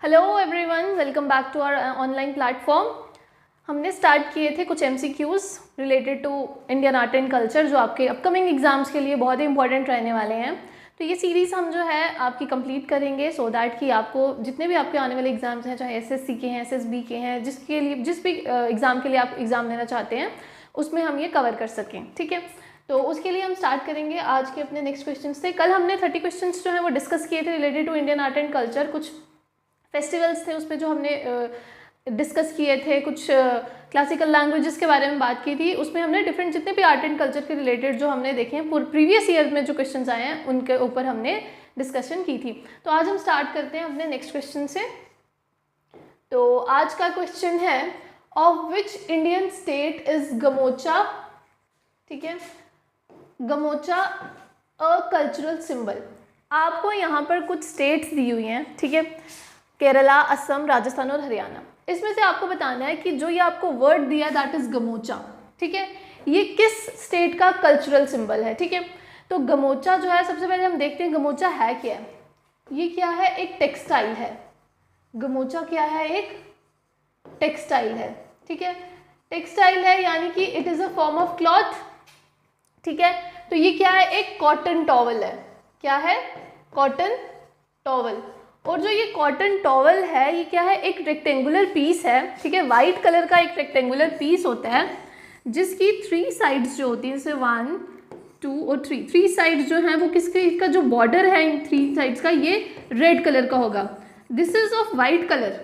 Hello everyone, welcome back to our online platform. हमने start किए थे कुछ MCQs related to Indian art and culture जो आपके अपकमिंग एग्जाम्स के लिए बहुत ही इंपॉर्टेंट रहने वाले हैं। तो ये सीरीज़ हम जो है आपकी कंप्लीट करेंगे सो दैट कि आपको जितने भी आपके आने वाले एग्जाम्स हैं, चाहे SSC के हैं, SSB के हैं, जिसके लिए जिस भी एग्ज़ाम के लिए आप एग्ज़ाम देना चाहते हैं उसमें हम ये कवर कर सकें। ठीक है, तो उसके लिए हम स्टार्ट करेंगे आज के अपने नेक्स्ट क्वेश्चन से। कल हमने 30 क्वेश्चन जो है वो डिस्कस किए थे related to Indian art and culture. कुछ फेस्टिवल्स थे उस पर जो हमने डिस्कस किए थे, कुछ क्लासिकल लैंग्वेजेस के बारे में बात की थी। उसमें हमने डिफरेंट जितने भी आर्ट एंड कल्चर के रिलेटेड जो हमने देखे हैं प्रीवियस ईयर में जो क्वेश्चंस आए हैं उनके ऊपर हमने डिस्कशन की थी। तो आज हम स्टार्ट करते हैं अपने नेक्स्ट क्वेश्चन से। तो आज का क्वेश्चन है, of which Indian state is gamocha. ठीक है, गमोचा अ कल्चरल सिंबल। आपको यहाँ पर कुछ स्टेट्स दी हुई हैं, ठीक है, केरला, असम, राजस्थान और हरियाणा। इसमें से आपको बताना है कि जो ये आपको वर्ड दिया दैट इज गमोचा, ठीक है, ये किस स्टेट का कल्चरल सिंबल है। ठीक है, तो गमोचा जो है, सबसे पहले हम देखते हैं गमोचा है क्या है। ये क्या है? एक टेक्सटाइल है। गमोचा क्या है? एक टेक्सटाइल है। ठीक है, टेक्सटाइल है यानी कि it is a form of cloth. ठीक है, तो ये क्या है? एक कॉटन टॉवल है। क्या है? Cotton towel. और जो ये कॉटन टॉवल है ये क्या है? एक रेक्टेंगुलर पीस है। ठीक है, वाइट कलर का एक रेक्टेंगुलर पीस होता है जिसकी 3 साइड्स जो होती हैं, जैसे 1, 2 और 3 साइड्स जो हैं वो किसके, इसका जो बॉर्डर है इन 3 साइड्स का ये रेड कलर का होगा। This is of white colour.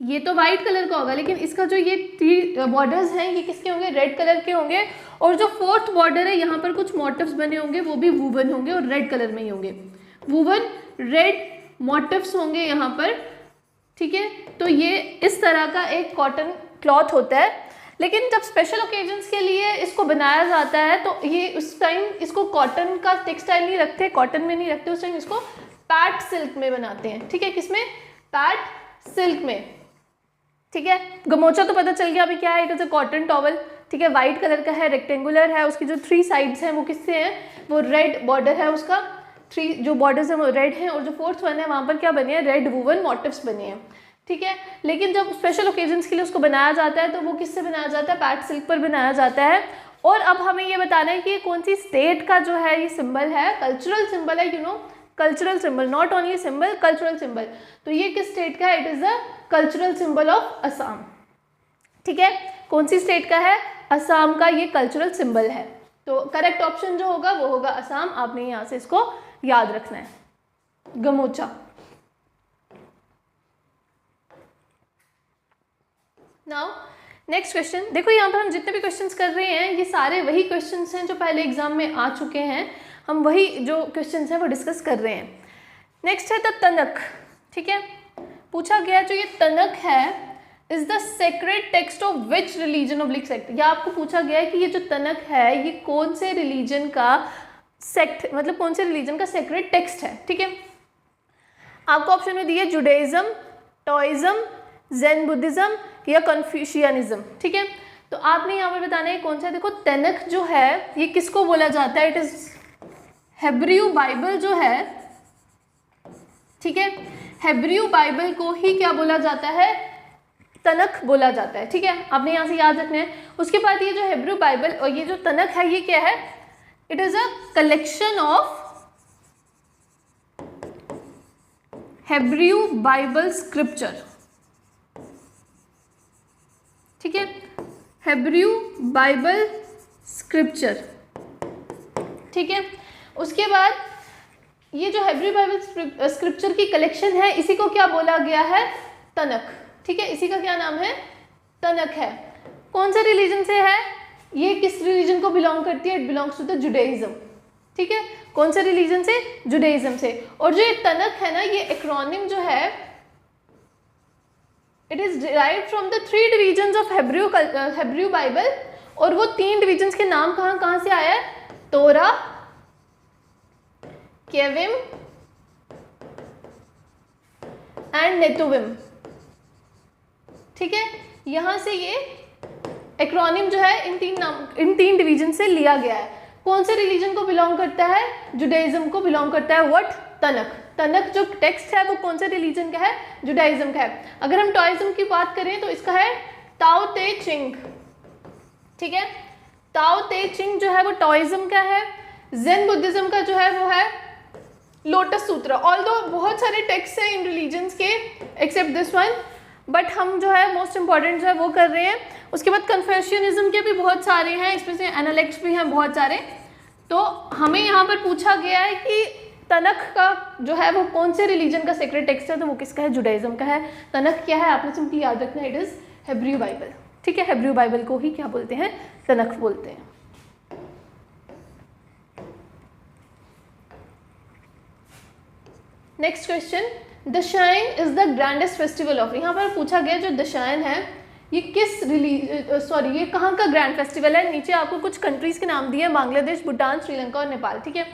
ये तो वाइट कलर का होगा लेकिन इसका जो ये 3 बॉर्डर्स हैं ये किसके होंगे? रेड कलर के होंगे। और जो 4th बॉर्डर है यहाँ पर कुछ मोटिव्स बने होंगे, वो भी वूवन होंगे और रेड कलर में ही होंगे। वूवन रेड मोटिव्स होंगे यहाँ पर। ठीक है, तो ये इस तरह का एक कॉटन क्लॉथ होता है। लेकिन जब स्पेशल ओकेजन्स के लिए इसको बनाया जाता है तो ये उस टाइम इसको कॉटन का टेक्सटाइल नहीं रखते, कॉटन में नहीं रखते, उस टाइम इसको पैट सिल्क में बनाते हैं। ठीक है, किसमें? पैट सिल्क में। ठीक है, गमोचा तो पता चल गया अभी क्या है, it is a cotton towel. ठीक है, वाइट कलर का है, रेक्टेंगुलर है, उसकी जो 3 साइड्स हैं वो किससे हैं? वो रेड बॉर्डर है, उसका 3 जो बॉर्डर्स हैं वो रेड हैं और जो 4th वन है वहाँ पर क्या बने हैं? रेड वूवन मोटिव्स बने हैं। ठीक है, लेकिन जब स्पेशल ओकेजन्स के लिए उसको बनाया जाता है तो वो किससे बनाया जाता है? पैट सिल्क पर बनाया जाता है। और अब हमें ये बताना है कि कौन सी स्टेट का जो है ये सिंबल है, कल्चरल सिंबल है, you know, cultural symbol, not only symbol, cultural symbol. तो ये किस स्टेट का है? It is the cultural symbol of Assam. ठीक है, कौन सी स्टेट का है? असम का ये कल्चरल सिंबल है। तो करेक्ट ऑप्शन जो होगा वो होगा असम। आपने यहाँ से इसको याद रखना है, गमोचा। नाउ नेक्स्ट क्वेश्चन देखो, यहाँ पर हम जितने भी क्वेश्चंस कर रहे हैं ये सारे वही क्वेश्चंस हैं जो पहले एग्जाम में आ चुके हैं। हम वही जो क्वेश्चंस हैं वो डिस्कस कर रहे हैं। नेक्स्ट है द तनक। ठीक है, पूछा गया जो ये तनक है is the sacred text of which religion oblique sect. या आपको पूछा गया है कि ये जो तनक है ये कौन से रिलीजन का सेक्ट, मतलब कौन से रिलीजन का सेक्रेड टेक्स्ट है। ठीक है, आपको ऑप्शन में दिए जुडाइज्म, टोइज्म, ज़ेन बुद्धिज्म या कन्फ्यूशियनिज्म। ठीक है, तो आपने यहाँ पर बताना है कौन सा। देखो तनक जो है ये किसको बोला जाता है? इट इज हेब्रू बाइबल जो है। ठीक है, हेब्रू बाइबल को ही क्या बोला जाता है? तनक बोला जाता है। ठीक है, आपने यहाँ से याद रखना है। उसके बाद ये जो हेब्रू बाइबल और ये जो तनक है ये क्या है? It is a collection of Hebrew Bible scripture. ठीक है, हेब्रू बाइबल स्क्रिप्चर। ठीक है, उसके बाद ये जो हेब्रू बाइबल स्क्रिप्चर की कलेक्शन है इसी को क्या बोला गया है? तनक। ठीक है, इसी का क्या नाम है? तनक है। कौन से रिलीजन से है? ये किस रिलीजन को बिलोंग करती है? It belongs to the Judaism. ठीक है, कौन से रिलीजन से? जुडाइज्म से। और जो ये तनक है ना ये एक्रोनिम जो है it is derived from the 3 divisions of Hebrew Bible. और वो 3 डिवीजन्स के नाम कहाँ से आया है? तोरा, केविम एंड नेतुविम। ठीक है, यहां से ये एक्रोनिम जो है इन 3 डिवीजन से लिया गया है। कौन से रिलीजन को बिलोंग करता है? जुडाइज्म को बिलोंग करता है। व्हाट? तनक। तनक जो टेक्स्ट है वो कौन से रिलीजन का है? जुडाइज्म का है। अगर हम टॉइज्म की बात करें तो इसका है ताओ ते चिंग, ठीक है। ताओ ते चिंग जो है वो टॉइज्म का है। जेन बुद्धिज्म का जो है वो है लोटस सूत्र। ऑल्दो बहुत सारे टेक्स्ट हैं इन रिलीजन्स के एक्सेप्ट दिस वन, बट हम जो है मोस्ट इंपॉर्टेंट जो है वो कर रहे हैं। उसके बाद कन्फ्यूशियनिज्म के भी बहुत सारे हैं, इसमें से एनालेक्ट्स भी हैं बहुत सारे। तो हमें यहाँ पर पूछा गया है कि तनक का जो है वो कौन से रिलीजन का सेक्रेट टेक्स्ट है, तो वो किसका है? जुडाइज्म का है। तनक क्या है? आपने सिंपली याद रखना, इट इज हेब्रू बाइबल, ठीक है। हेब्रू बाइबल को ही क्या बोलते हैं? तनक बोलते हैं। Next question, Dashain is the grandest festival of. यहाँ पर पूछा गया जो दशाइन है ये किस ये कहाँ का ग्रैंड फेस्टिवल है? नीचे आपको कुछ कंट्रीज के नाम दिए हैं, बांग्लादेश, भूटान, श्रीलंका और नेपाल, ठीक है।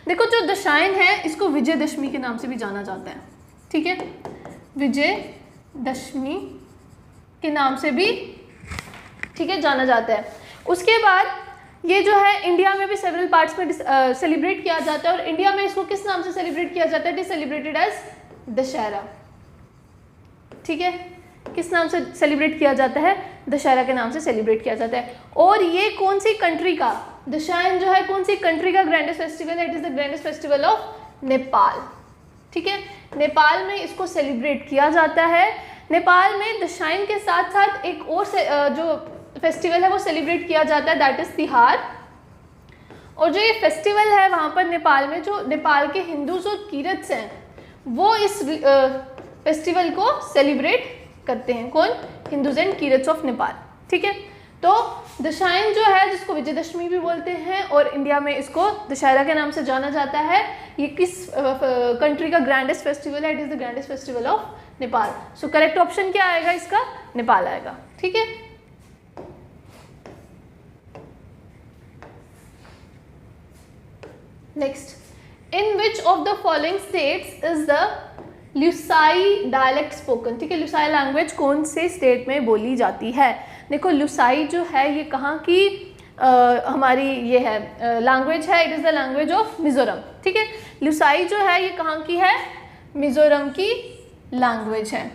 देखो जो दशाइन है इसको विजयदशमी के नाम से भी जाना जाता है, ठीक है। विजयदशमी के नाम से भी, ठीक है, जाना जाता है। उसके बाद ये जो है इंडिया में भी सेवरल पार्ट्स में सेलिब्रेट किया जाता है, और इंडिया में इसको किस नाम से सेलिब्रेट किया जाता है? It is celebrated as Dussehra, ठीक है। किस नाम से सेलिब्रेट किया जाता है? दशहरा के नाम से सेलिब्रेट किया जाता है। और ये कौन सी कंट्री का दशाइन जो है, कौन सी कंट्री का ग्रैंडेस्ट फेस्टिवल है? It is the grandest festival of Nepal, ठीक है। नेपाल में इसको सेलिब्रेट किया जाता है। नेपाल में दशाइन के साथ साथ एक और जो फेस्टिवल है वो सेलिब्रेट किया जाता है, दैट इज तिहार। और जो ये फेस्टिवल है वहाँ पर नेपाल में जो नेपाल के हिंदूज और कीरत्स हैं वो इस फेस्टिवल को सेलिब्रेट करते हैं। कौन? हिंदूज एंड कीरत्स ऑफ नेपाल, ठीक है। तो दशाइन जो है जिसको विजयदशमी भी बोलते हैं और इंडिया में इसको दशहरा के नाम से जाना जाता है, ये किस कंट्री का ग्रैंडेस्ट फेस्टिवल है? It is the grandest festival of Nepal. So correct option क्या आएगा इसका? नेपाल आएगा, ठीक है। Next, in which of the following states is the Lushai dialect spoken, ठीक है। ल्यूसाई लैंग्वेज कौन से स्टेट में बोली जाती है? देखो ल्यूसाई जो है ये कहाँ की हमारी ये है लैंग्वेज है, it is the language of Mizoram, ठीक है। ल्यूसाई जो है ये कहाँ की है? मिजोरम की लैंग्वेज है।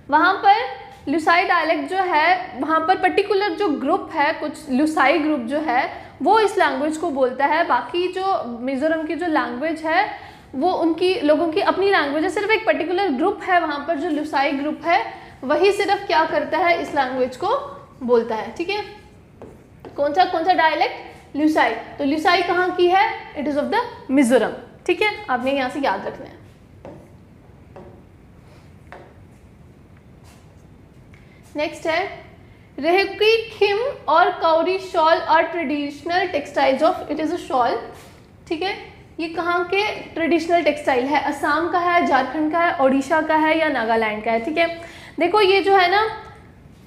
वहाँ पर ल्यूसाई डायलेक्ट जो है वहाँ पर पर्टिकुलर जो ग्रुप है, कुछ ल्यूसाई ग्रुप जो है वो इस लैंग्वेज को बोलता है। बाकी जो मिजोरम की जो लैंग्वेज है वो उनकी लोगों की अपनी लैंग्वेज है। सिर्फ एक पर्टिकुलर ग्रुप है वहाँ पर जो ल्यूसाई ग्रुप है वही सिर्फ क्या करता है? इस लैंग्वेज को बोलता है, ठीक है। कौन सा डायलेक्ट? ल्यूसाई। तो ल्यूसाई कहाँ की है? It is of the Mizoram, ठीक है। आपने यहाँ से याद रखना है। नेक्स्ट है रेहकी खिम और कौरी shawl are traditional textiles of. It is a shawl, ठीक है। ये कहाँ के ट्रेडिशनल टेक्सटाइल है? असम का है, झारखंड का है, ओडिशा का है या नागालैंड का है, ठीक है। देखो ये जो है ना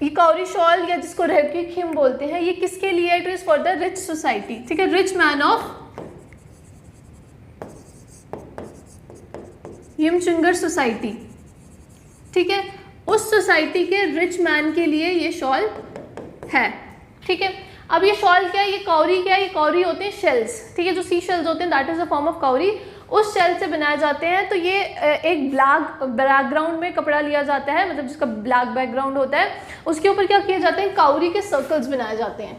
ये कौरी शॉल या जिसको रेहकी खिम बोलते हैं ये किसके लिए? It is for the rich society, ठीक है। रिच मैन ऑफ यमचुंगर सोसाइटी, ठीक है। उस सोसाइटी के रिच मैन के लिए ये शॉल है, ठीक है। अब ये शॉल क्या है? ये कौरी क्या है? ये कौरी होते हैं शेल्स, ठीक है। जो सी शेल्स होते हैं that is a form of कौरी, उस शेल से बनाए जाते हैं। तो ये एक ब्लैक बैकग्राउंड में कपड़ा लिया जाता है, मतलब जिसका ब्लैक बैकग्राउंड होता है, उसके ऊपर क्या किए जाते हैं? कौरी के सर्कल्स बनाए जाते हैं,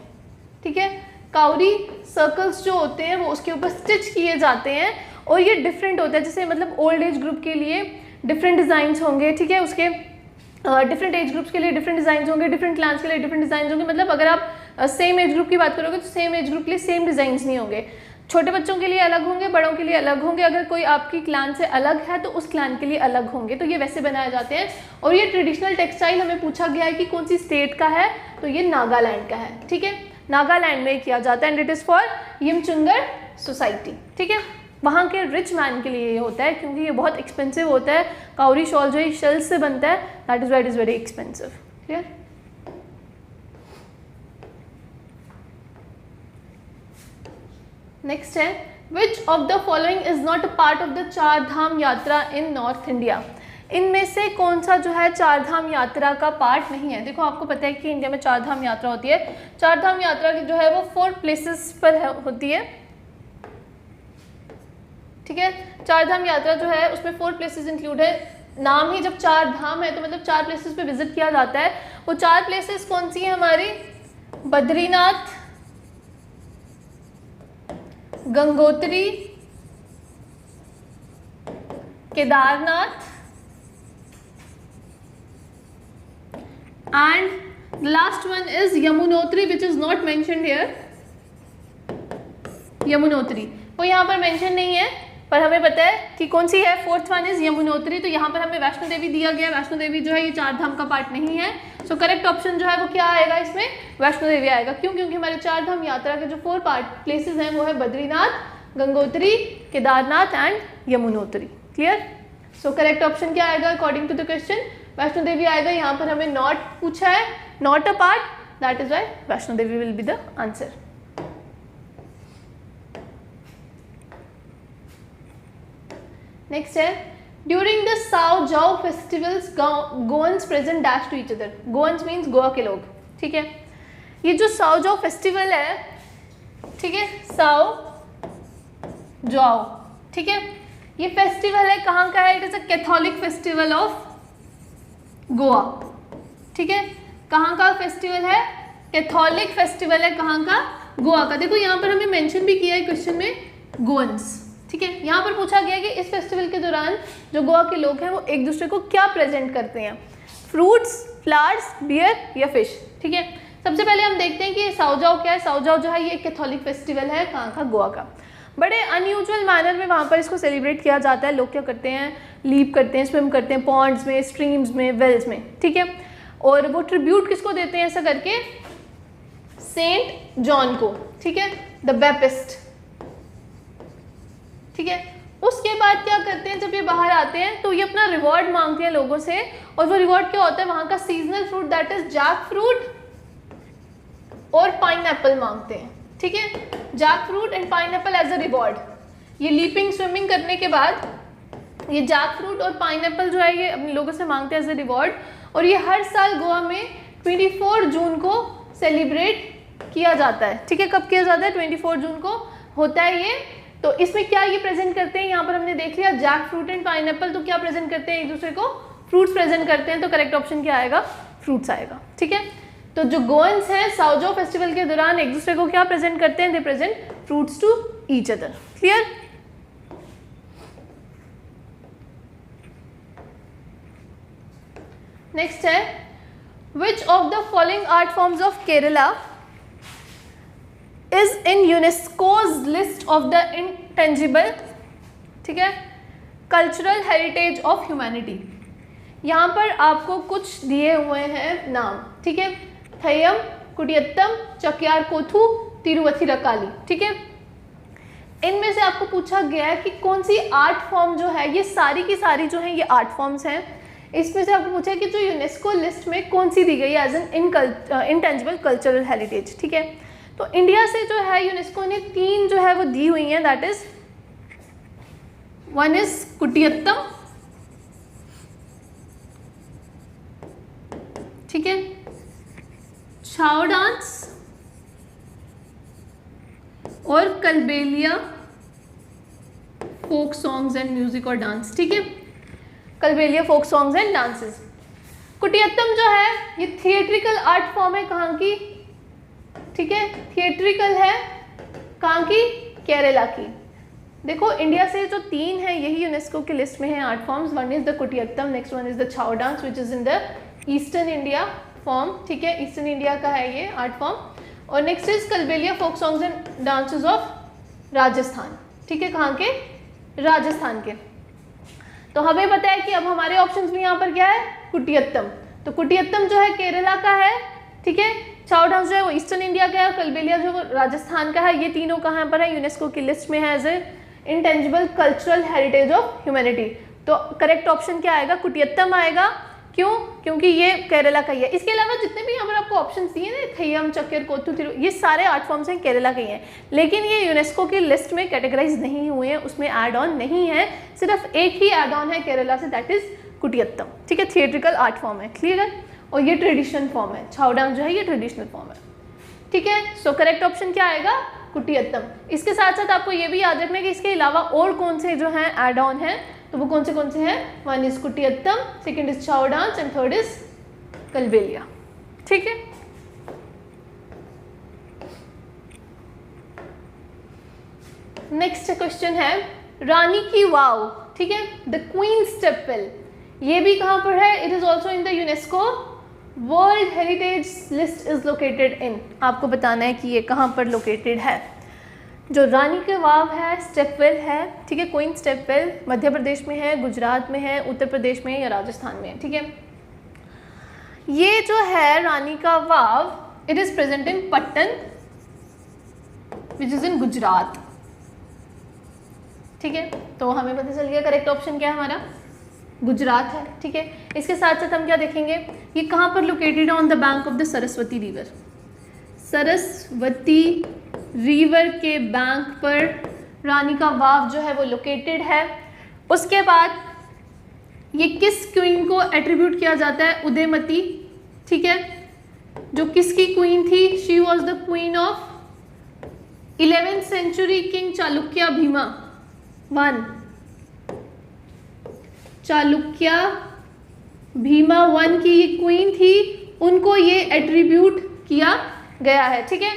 ठीक है। कौरी सर्कल्स जो होते हैं वो उसके ऊपर स्टिच किए जाते हैं और ये डिफरेंट होता है। जैसे मतलब ओल्ड एज ग्रुप के लिए डिफरेंट डिज़ाइंस होंगे, ठीक है। उसके डिफरेंट एज ग्रुप्स के लिए डिफरेंट डिज़ाइंस होंगे, डिफरेंट क्लान्स के लिए डिफरेंट डिज़ाइंस होंगे। मतलब अगर आप सेम एज ग्रुप की बात करोगे तो सेम एज ग्रुप के लिए सेम डिज़ाइंस नहीं होंगे। छोटे बच्चों के लिए अलग होंगे, बड़ों के लिए अलग होंगे। अगर कोई आपकी क्लान से अलग है तो उस क्लान के लिए अलग होंगे। तो ये वैसे बनाए जाते हैं। और ये ट्रेडिशनल टेक्सटाइल हमें पूछा गया है कि कौन सी स्टेट का है, तो ये नागालैंड का है, ठीक है। नागालैंड में किया जाता है and it is for Yimchunger society, ठीक है। वहाँ के रिच मैन के लिए ये होता है क्योंकि ये बहुत एक्सपेंसिव होता है। काउरी शॉल जो है शेल्स से बनता है, that is why it is very expensive, clear. Next है which of the following is not a part of the Char Dham यात्रा इन नॉर्थ इंडिया। इनमें से कौन सा जो है चार धाम यात्रा का पार्ट नहीं है। देखो आपको पता है कि इंडिया में चार धाम यात्रा होती है। चार धाम यात्रा जो है वो 4 प्लेसेस पर होती है। ठीक है। चार धाम यात्रा जो है उसमें 4 प्लेसेस इंक्लूड है। नाम ही जब चार धाम है तो मतलब 4 प्लेसेस पे विजिट किया जाता है। वो 4 प्लेसेस कौन सी है हमारी? Badrinath, Gangotri, Kedarnath and last one is Yamunotri which is not mentioned here। Yamunotri वो यहाँ पर मेंशन नहीं है पर हमें पता है कि कौन सी है। 4th one is Yamunotri. तो यहाँ पर हमें वैष्णो देवी दिया गया। वैष्णो देवी जो है ये 4 धाम का पार्ट नहीं है। सो करेक्ट ऑप्शन जो है वो क्या आएगा इसमें? वैष्णो देवी आएगा। क्यों? क्योंकि हमारे 4 धाम यात्रा के जो 4 प्लेसेस हैं वो है Badrinath, Gangotri, Kedarnath and Yamunotri. Clear? So correct option क्या आएगा according to the question? Vaishno Devi आएगा। यहाँ पर हमें नॉट पूछा है, not a part, that is why Vaishno Devi will be the answer. Next है during the Sao Joao festivals Goans present dash to each other. Goans means Goa के लोग। ठीक है, ये जो साओ जाओ फेस्टिवल है, ठीक है, साओ जाओ, ठीक है, ये फेस्टिवल है कहाँ का है? It is a Catholic festival of Goa. ठीक है, कहाँ का फेस्टिवल है? कैथोलिक फेस्टिवल है कहाँ का? गोवा का। देखो यहाँ पर हमें मेंशन भी किया है क्वेश्चन में गोवंस। ठीक है, यहाँ पर पूछा गया कि इस फेस्टिवल के दौरान जो गोवा के लोग हैं वो एक दूसरे को क्या प्रेजेंट करते हैं? फ्रूट्स, फ्लावर्स, बियर या फिश। ठीक है, सबसे पहले हम देखते हैं कि साओ जाओ क्या है। साओ जाओ जो है ये कैथोलिक फेस्टिवल है कहाँ का? गोवा का। बड़े अनयूजुअल मैनर में वहाँ पर इसको सेलिब्रेट किया जाता है। लोग क्या करते हैं? लीप करते हैं, स्विम करते हैं पॉन्ड्स में, स्ट्रीम्स में, वेल्स में। ठीक है, और वो ट्रिब्यूट किसको देते हैं ऐसा करके? सेंट जॉन को। ठीक है, द बैप्टिस्ट। ठीक है, उसके बाद क्या करते हैं? जब ये बाहर आते हैं तो ये अपना रिवॉर्ड मांगते हैं लोगों से। और वो रिवॉर्ड क्या होता है? वहाँ का seasonal fruit that is jack fruit और पाइनएप्पल मांगते हैं। ठीक है, jack fruit and pineapple as a reward. ये लीपिंग स्विमिंग करने के बाद ये जैक फ्रूट और पाइनएप्पल जो है ये अपने लोगों से मांगते हैं एज अ रिवॉर्ड। और ये हर साल गोवा में 24 जून को सेलिब्रेट किया जाता है। ठीक है, कब किया जाता है? 24 जून को होता है ये। तो इसमें क्या ये प्रेजेंट करते हैं? यहाँ पर हमने देख लिया जैक फ्रूट एंड पाइनएप्पल। तो क्या प्रेजेंट करते हैं एक दूसरे को? फ्रूट्स प्रेजेंट करते हैं। तो करेक्ट ऑप्शन क्या आएगा? फ्रूट्स आएगा। ठीक है, तो जो गोवंस हैं साओ जाओ फेस्टिवल के दौरान एक दूसरे को क्या प्रेजेंट करते हैं? They present fruits to each other. Clear? Next है which of the following art forms of Kerala is in UNESCO's list of the intangible, ठीक है, कल्चरल हेरिटेज ऑफ ह्यूमैनिटी। यहाँ पर आपको कुछ दिए हुए हैं नाम। ठीक है, थयम, कुटियत्तम, चक्यार कोथू, तिरुवथिरकाली। ठीक है, इनमें से आपको पूछा गया है कि कौन सी आर्ट फॉर्म जो है, ये सारी की सारी जो है ये आर्ट फॉर्म्स हैं। इसमें से आपको पूछा है कि जो यूनेस्को लिस्ट में कौन सी दी गई है as an intangible cultural heritage. ठीक है, तो इंडिया से जो है यूनेस्को ने 3 जो है वो दी हुई हैं। That is one is Kutiyattam, ठीक है, छाओ डांस और Kalbelia folk songs and music और डांस। ठीक है, Kalbelia folk songs and dances. Kutiyattam जो है ये थिएट्रिकल आर्ट फॉर्म है कहाँ की? ठीक है, थिएट्रिकल है कहाँ की? केरला की। देखो इंडिया से जो 3 हैं यही यूनेस्को की लिस्ट में है art forms. One is the Kutiyattam, next one is the Chhau dance which is in the eastern India form. ठीक है, ईस्टर्न इंडिया का है ये आर्ट फॉर्म। और next is Kalbelia folk songs and dances of Rajasthan. ठीक है, कहाँ के? राजस्थान के। तो हमें पता है कि अब हमारे ऑप्शंस में यहाँ पर क्या है? कुटियत्तम। तो कुटियत्तम जो है केरला का है। ठीक है, छाओ डांस जो है वो ईस्टर्न इंडिया का है, कलबेलिया जो है वो राजस्थान का है। ये तीनों कहाँ पर है? यूनेस्को की लिस्ट में है as a intangible cultural heritage of humanity. तो करेक्ट ऑप्शन क्या आएगा? कुटियत्तम आएगा। क्यों? क्योंकि ये केरला का ही है। इसके अलावा जितने भी यहाँ पर आपको ऑप्शन दिए ना, थयम, चक्कर, कोथू, तिरु, ये सारे आर्ट फॉर्म्स हैं केरला के ही हैं, लेकिन ये यूनेस्को की लिस्ट में कैटेगराइज नहीं हुए हैं, उसमें ऐड ऑन नहीं है। सिर्फ एक ही ऐड ऑन है केरला से, दैट इज कुटियत्तम। ठीक है, थिएट्रिकल आर्ट फॉर्म है। क्लियर है? और ये ट्रेडिशनल फॉर्म है। छाओ डांस जो है ये ट्रेडिशनल फॉर्म है। ठीक है, सो करेक्ट ऑप्शन क्या आएगा? कुटियात्तम। इसके साथ साथ आपको ये भी याद रखना है कि इसके अलावा और कौन से जो हैं एड ऑन हैं, तो वो कौन से हैं, one is Kutiyattam, second is Chhau dance and third is Kalbelia. ठीक है, नेक्स्ट क्वेश्चन है रानी की वाव। ठीक है, द क्वींस टेम्पल, ये भी कहाँ पर है, it is also in the UNESCO world heritage list is located in. आपको बताना है कि ये कहाँ पर लोकेटेड है। जो रानी की वाव है, स्टेपवेल है, ठीक है, क्वीन स्टेपवेल मध्य प्रदेश में है, गुजरात में है, उत्तर प्रदेश में है या राजस्थान में है। ठीक है, ये जो है रानी का Vav, it is present in Patan which is in Gujarat. ठीक है, तो हमें पता चल गया करेक्ट ऑप्शन क्या है हमारा, गुजरात है। ठीक है, इसके साथ साथ हम क्या देखेंगे, ये कहाँ पर लोकेटेड है, on the bank of the Saraswati river. Saraswati river के बैंक पर रानी का वाव जो है वो लोकेटेड है। उसके बाद ये किस क्वीन को एट्रीब्यूट किया जाता है, उदयमती। ठीक है, जो किसकी क्वीन थी, she was the queen of 11th century king Chalukya Bhima one. Chalukya Bhima one की ये क्वीन थी, उनको ये एट्रीब्यूट किया गया है। ठीक है,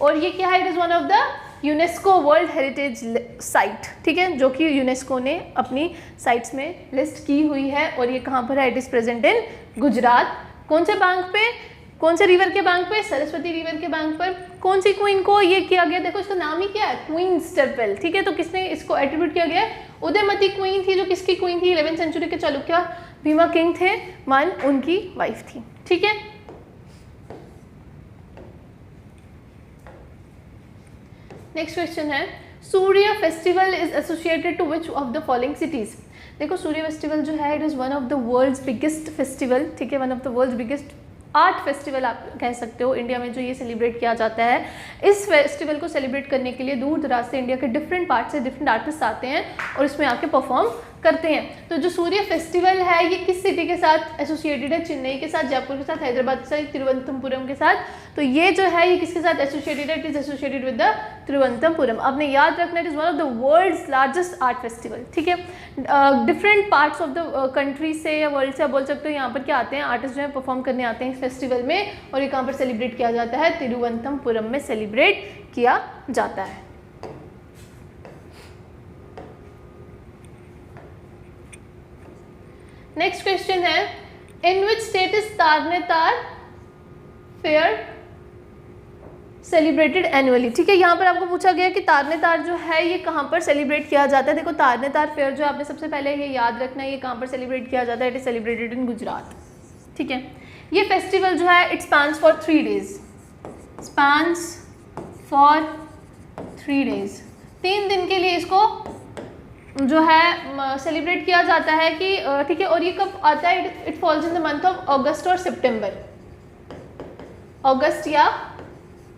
और ये क्या है, it is one of the UNESCO world heritage site. ठीक है, जो कि यूनेस्को ने अपनी साइट्स में लिस्ट की हुई है, और ये कहाँ पर है, इट इज प्रेजेंट इन गुजरात। कौन से बैंक पे, कौन से रिवर के बैंक पे, सरस्वती रिवर के बैंक पर। कौन सी क्वीन को ये किया गया, देखो इसका नाम ही क्या है, क्वींस टेम्पल। ठीक है, तो किसने इसको एट्रीब्यूट किया गया है, उदयमती क्वीन थी, जो किसकी क्वीन थी, 11th सेंचुरी के चालुक्य भीमा किंग थे वन, उनकी वाइफ थी। ठीक है, नेक्स्ट क्वेश्चन है Surya festival is associated to which of the following cities. देखो सूर्य फेस्टिवल जो है, it is one of the world's biggest festival. ठीक है, one of the world's biggest art festival आप कह सकते हो, इंडिया में जो ये सेलिब्रेट किया जाता है। इस फेस्टिवल को सेलिब्रेट करने के लिए दूर दराज से इंडिया के डिफरेंट पार्ट से डिफरेंट आर्टिस्ट आते हैं और इसमें आके परफॉर्म करते हैं। तो जो सूर्य फेस्टिवल है ये किस सिटी के साथ एसोसिएटेड है, चेन्नई के साथ, जयपुर के साथ, हैदराबाद के साथ, तिरुवनंतपुरम के साथ। तो ये जो है ये किसके साथ एसोसिएटेड है, it is associated with the Thiruvananthapuram. आपने याद रखना, it is one of the world's largest art festival. ठीक है, different parts of the country से या वर्ल्ड से आप बोल सकते हो, यहाँ पर क्या आते हैं, आर्टिस्ट जो है परफॉर्म करने आते हैं इस फेस्टिवल में, और ये कहाँ पर सेलिब्रेट किया जाता है, तिरुवनंतपुरम में सेलिब्रेट किया जाता है। नेक्स्ट क्वेश्चन है in which state is Tarnetar fair celebrated annually. ठीक है, यहाँ पर आपको पूछा गया कि तारनेतार जो है ये कहाँ पर सेलिब्रेट किया जाता है। देखो तारनेतार फेयर जो आपने सबसे पहले ये याद रखना है, ये कहाँ पर सेलिब्रेट किया जाता है, it is celebrated in Gujarat. ठीक है, ये फेस्टिवल जो है it spans for 3 days, spans for 3 days, 3 दिन के लिए इसको जो है सेलिब्रेट किया जाता है कि ठीक है। और ये कब आता है, it falls in the month of अगस्त और सितंबर, अगस्त या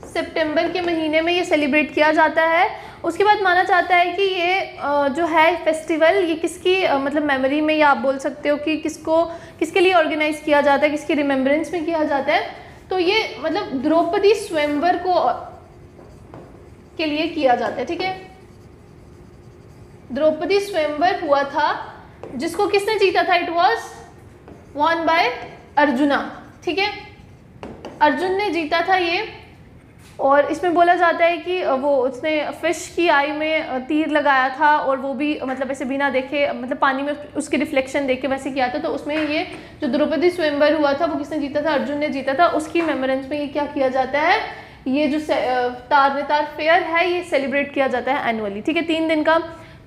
सितंबर के महीने में ये सेलिब्रेट किया जाता है। उसके बाद माना जाता है कि ये जो है फेस्टिवल ये किसकी मतलब मेमोरी में, या आप बोल सकते हो कि किसके लिए ऑर्गेनाइज किया जाता है, किसकी रिमेम्बरेंस में किया जाता है। तो ये मतलब द्रौपदी स्वयंवर को के लिए किया जाता है। ठीक है, द्रौपदी स्वयंवर हुआ था जिसको किसने जीता था, it was won by arjuna. ठीक है, अर्जुन ने जीता था ये, और इसमें बोला जाता है कि वो उसने फिश की आई में तीर लगाया था, और वो भी मतलब ऐसे बिना देखे, मतलब पानी में उसकी रिफ्लेक्शन देख के वैसे किया था। तो उसमें ये जो द्रौपदी स्वयंवर हुआ था वो किसने जीता था, अर्जुन ने जीता था। उसकी मेमोरेंस में ये क्या किया जाता है, ये जो तारनेतार फेयर है ये सेलिब्रेट किया जाता है एनुअली। ठीक है, 3 दिन का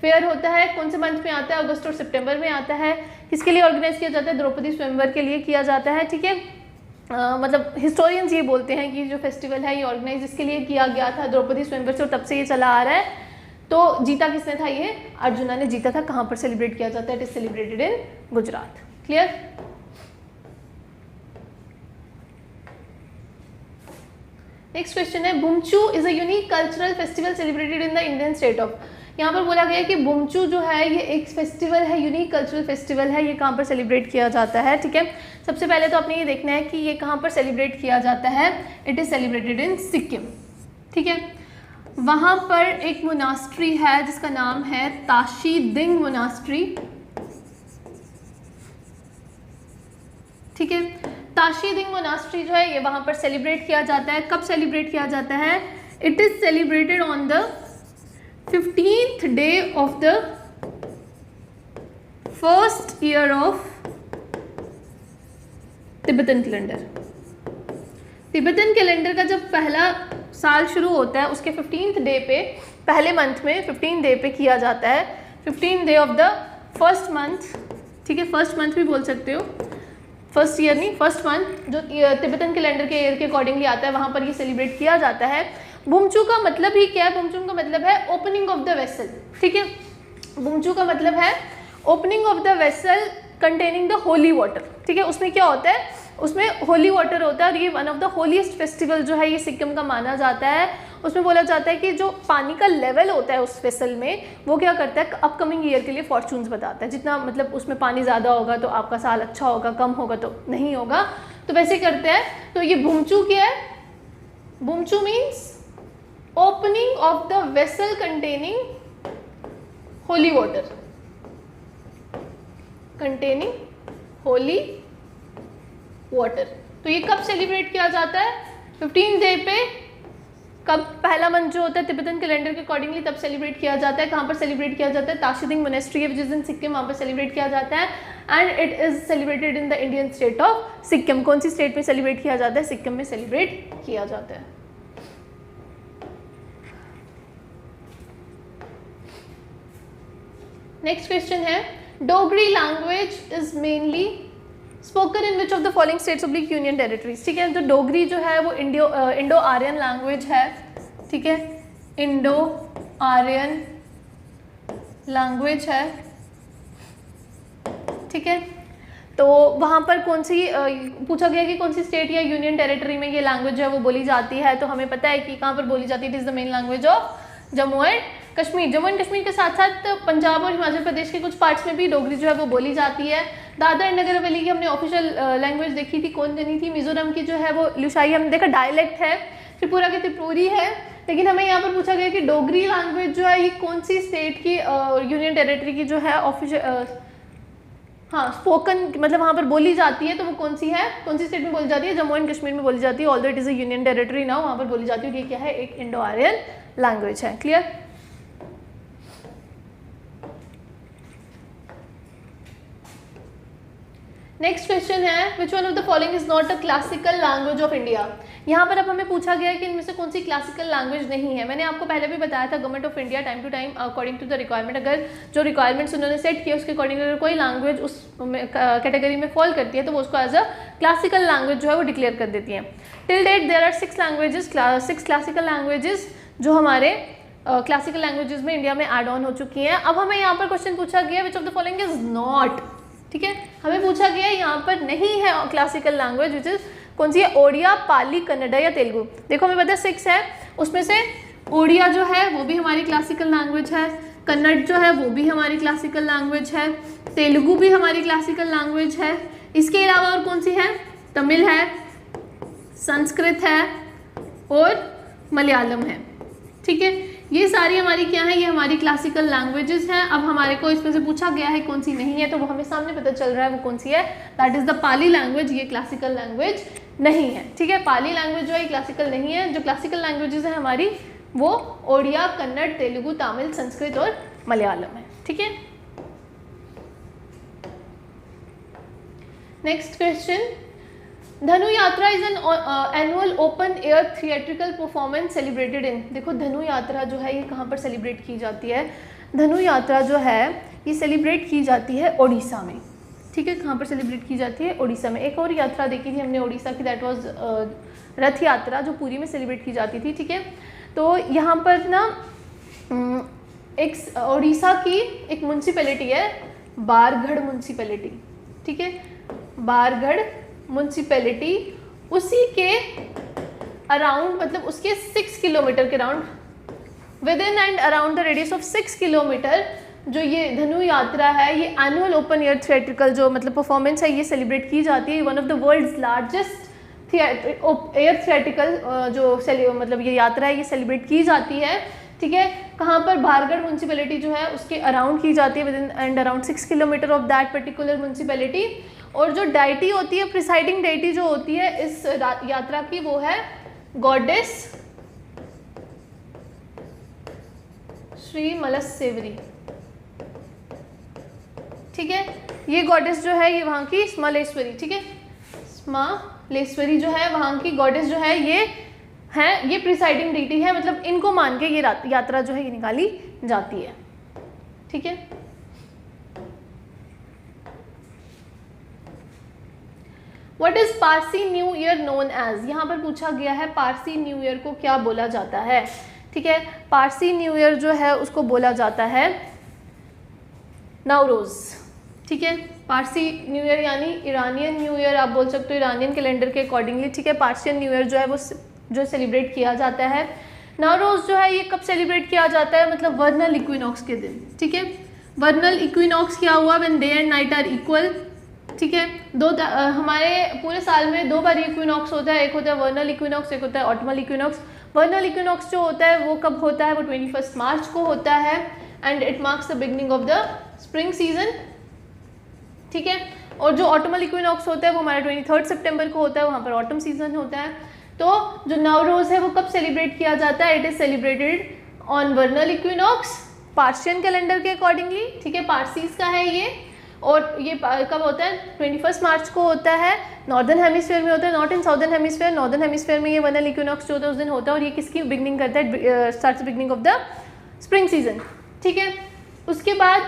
फेयर होता है। कौन से मंथ में आता है, अगस्त और सितंबर में आता है। किसके लिए ऑर्गेनाइज किया जाता है, द्रौपदी स्वयंवर के लिए किया जाता है। ठीक है, मतलब हिस्टोरियंस ये बोलते हैं कि जो फेस्टिवल है ये ऑर्गेनाइज इसके लिए किया गया था, द्रौपदी स्वयंवर से, और तब से ये चला आ रहा है। तो जीता किसने था, ये अर्जुना ने जीता था। कहाँ पर सेलिब्रेट किया जाता है, it is celebrated in Gujarat. Clear. Next question है Bumchu is a unique cultural festival celebrated in the Indian state of. यहाँ पर बोला गया कि बुमचू जो है ये एक फेस्टिवल है, यूनिक कल्चरल फेस्टिवल है, ये कहाँ पर सेलिब्रेट किया जाता है। ठीक है, सबसे पहले तो आपने ये देखना है कि ये कहाँ पर सेलिब्रेट किया जाता है, इट इज़ सेलिब्रेटेड इन सिक्किम। ठीक है, वहाँ पर एक मोनास्ट्री है जिसका नाम है ताशीदिंग मोनास्ट्री। ठीक है, ताशीदिंग मोनास्ट्री जो है ये वहाँ पर सेलिब्रेट किया जाता है। कब सेलिब्रेट किया जाता है? It is celebrated on the 15th day of the first year of Tibetan calendar. Tibetan calendar का जब पहला साल शुरू होता है उसके 15th डे पे, पहले मंथ में 15 डे पे किया जाता है। 15 day of the first month, ठीक है, फर्स्ट मंथ भी बोल सकते हो, फर्स्ट ईयर नहीं, फर्स्ट मंथ जो तिब्बतन कैलेंडर के ईयर के अकॉर्डिंगली आता है, वहाँ पर ये सेलिब्रेट किया जाता है। बुमचू का मतलब ही क्या है? बुमचू का मतलब है ओपनिंग ऑफ द वेसल। ठीक है, बुमचू का मतलब है opening of the vessel containing the holy water. ठीक है, उसमें क्या होता है? उसमें होली वाटर होता है और ये one of the holiest festival जो है ये सिक्किम का माना जाता है। उसमें बोला जाता है कि जो पानी का लेवल होता है उस वेसल में वो क्या करता है, अपकमिंग ईयर के लिए फॉर्चून्स बताता है। जितना मतलब उसमें पानी ज़्यादा होगा तो आपका साल अच्छा होगा, कम होगा तो नहीं होगा, तो वैसे करते हैं। तो ये बुमचू क्या है? Bumchu means opening of the vessel containing holy water, containing holy water. तो ये कब सेलिब्रेट किया जाता है? 15 डे पे। कब? पहला मंथ जो होता है तिब्बतन कैलेंडर के अकॉर्डिंगली तब सेलिब्रेट किया जाता है। कहाँ पर सेलिब्रेट किया जाता है? ताशीदिंग मोनेस्ट्री है विच इज इन सिक्किम, वहाँ पर सेलिब्रेट किया जाता है। And it is celebrated in the Indian state of Sikkim. कौन सी स्टेट में सेलिब्रेट किया जाता है? सिक्किम में सेलिब्रेट किया जाता है। नेक्स्ट क्वेश्चन है, Dogri language is mainly spoken in which of the following states oblique union territories. ठीक है, तो डोगरी जो है वो इंडो आर्यन लैंग्वेज है। ठीक है, इंडो आर्यन लैंग्वेज है। ठीक है, तो वहाँ पर कौन सी पूछा गया कि कौन सी स्टेट या यूनियन टेरिटरी में ये लैंग्वेज जो है वो बोली जाती है। तो हमें पता है कि कहाँ पर बोली जाती है। It is the main language of Jammu and Kashmir. Jammu and Kashmir के साथ साथ पंजाब और हिमाचल प्रदेश के कुछ पार्ट्स में भी डोगरी जो है वो बोली जाती है। दादरा एंड नगर हवेली की हमने ऑफिशियल लैंग्वेज देखी थी, कौन जनी थी? मिजोरम की जो है वो लुशाई, हमने देखा डायलेक्ट है। त्रिपुरा की त्रिपुरी है। लेकिन हमें यहाँ पर पूछा गया कि डोगरी लैंग्वेज जो है ये कौन सी स्टेट की यूनियन टेरिटरी की जो है ऑफिशियल हाँ स्पोकन मतलब वहाँ पर बोली जाती है, तो वो कौन सी है? कौन सी स्टेट में बोली जाती है? जम्मू एंड कश्मीर में बोली जाती है। Although it is a union territory now, वहाँ पर बोली जाती है। ये क्या है? एक इंडो आर्यन लैंग्वेज है। क्लियर? नेक्स्ट क्वेश्चन है, which one of the following is not a classical language of India. यहाँ पर अब हमें पूछा गया है कि इनमें से कौन सी क्लासिकल लैंग्वेज नहीं है। मैंने आपको पहले भी बताया था, government of India time to time according to the requirement, अगर जो रिक्वायरमेंट्स उन्होंने सेट किए उसके अकॉर्डिंग अगर कोई लैंग्वेज उस कैटेगरी में फॉल करती है तो वो उसको एज अ क्लासिकल लैंग्वेज जो है वो डिक्लेयर कर देती है। Till date there are 6 languages, 6 classical languages जो हमारे क्लासिकल लैंग्वेजेस में इंडिया में ऐड ऑन हो चुकी हैं। अब हमें यहाँ पर क्वेश्चन पूछा गया विच of the following is not. ठीक है, हमें पूछा गया यहाँ पर नहीं है क्लासिकल लैंग्वेज, विच इज कौन सी है? ओडिया, पाली, कन्नड़ा या तेलुगु। देखो हमें पता है 6 है, उसमें से ओडिया जो है वो भी हमारी क्लासिकल लैंग्वेज है, कन्नड़ जो है वो भी हमारी क्लासिकल लैंग्वेज है, तेलुगु भी हमारी क्लासिकल लैंग्वेज है। इसके अलावा और कौन सी है? तमिल है, संस्कृत है और मलयालम है। ठीक है, ये सारी हमारी क्या है? ये हमारी क्लासिकल लैंग्वेजेस हैं। अब हमारे को इसमें से पूछा गया है कौन सी नहीं है, तो वो हमें सामने पता चल रहा है वो कौन सी है। That is the Pali language. ये क्लासिकल लैंग्वेज नहीं है। ठीक है, पाली लैंग्वेज जो है क्लासिकल नहीं है। जो क्लासिकल लैंग्वेजेस है हमारी वो ओडिया, कन्नड़, तेलुगु, तमिल, संस्कृत और मलयालम है। ठीक है, नेक्स्ट क्वेश्चन, धनु यात्रा is an annual open air theatrical performance celebrated in. देखो धनु यात्रा जो है ये कहाँ पर सेलिब्रेट की जाती है? धनु यात्रा जो है ये सेलिब्रेट की जाती है ओडिशा में। ठीक है, कहाँ पर सेलिब्रेट की जाती है? ओडिशा में। एक और यात्रा देखी थी हमने ओडिशा की, दैट वाज रथ यात्रा जो पुरी में सेलिब्रेट की जाती थी। ठीक है, तो यहाँ पर ना एक ओडिशा की एक म्यूनसिपैलिटी है बारगढ़ म्यूनसिपैलिटी। ठीक है, बारगढ़ म्यूनसिपैलिटी, उसी के अराउंड मतलब उसके 6 किलोमीटर के around, with in and around the radius of 6 kilometre जो ये धनु यात्रा है, ये एनुअल ओपन एयर थिएट्रिकल जो मतलब परफॉर्मेंस है ये सेलिब्रेट की जाती है। One of the world's largest theatrical जो मतलब ये यात्रा है ये सेलिब्रेट की जाती है, ठीक है। कहाँ पर? भारगढ़ म्यूनसिपैलिटी जो है उसके अराउंड की जाती है, with in and around 6 kilometre of that particular municipality. और जो डाइटी होती है, प्रिसाइडिंग डाइटी जो होती है इस यात्रा की, वो है गॉडेस श्री मलसेवरी, ठीक है। ये गॉडेस जो है ये वहाँ की स्मलेश्वरी, ठीक है, स्मलेश्वरी जो है वहाँ की गॉडेस जो है ये प्रिसाइडिंग डीटी है, मतलब इनको मान के ये यात्रा जो है ये निकाली जाती है, ठीक है। What is Parsi new year known as? यहाँ पर पूछा गया है पारसी न्यू ईयर को क्या बोला जाता है, ठीक है। पारसी न्यू ईयर जो है उसको बोला जाता है नवरोज़, ठीक है। पारसी न्यू ईयर यानी इरानियन न्यू ईयर आप बोल सकते हो, इरानियन कैलेंडर के अकॉर्डिंगली, ठीक है। पार्शियन न्यू ईयर जो है वो जो सेलिब्रेट किया जाता है। नवरोज़ जो है ये कब सेलिब्रेट किया जाता है? मतलब वर्नल इक्विनॉक्स के दिन, ठीक है। वर्नल इक्विनॉक्स क्या हुआ? When day and night are equal, ठीक है। हमारे पूरे साल में 2 बार इक्विनॉक्स होता है, एक होता है वर्नल इक्विनॉक्स, एक होता है ऑटमल इक्विनॉक्स। वर्नल इक्विनॉक्स जो होता है वो कब होता है? वो 21 मार्च को होता है and it marks the beginning of the spring season, ठीक है। और जो ऑटमल इक्विनॉक्स होता है वो हमारा 23 सितंबर को होता है, वहाँ पर ऑटम सीजन होता है। तो जो नवरोज़ है वो कब सेलिब्रेट किया जाता है? It is celebrated on वर्नल equinox Persian calendar के अकॉर्डिंगली, ठीक है। पारसीज का है ये, और ये कब होता है? 21 मार्च को होता है, नॉर्दर्न हेमिस्फीयर में होता है, not in southern hemisphere. Northern hemisphere में ये वर्नल इक्विनॉक्स जो होता है उस दिन होता है, और ये किसकी बिगनिंग करता है? Starts beginning of the spring season, ठीक है। उसके बाद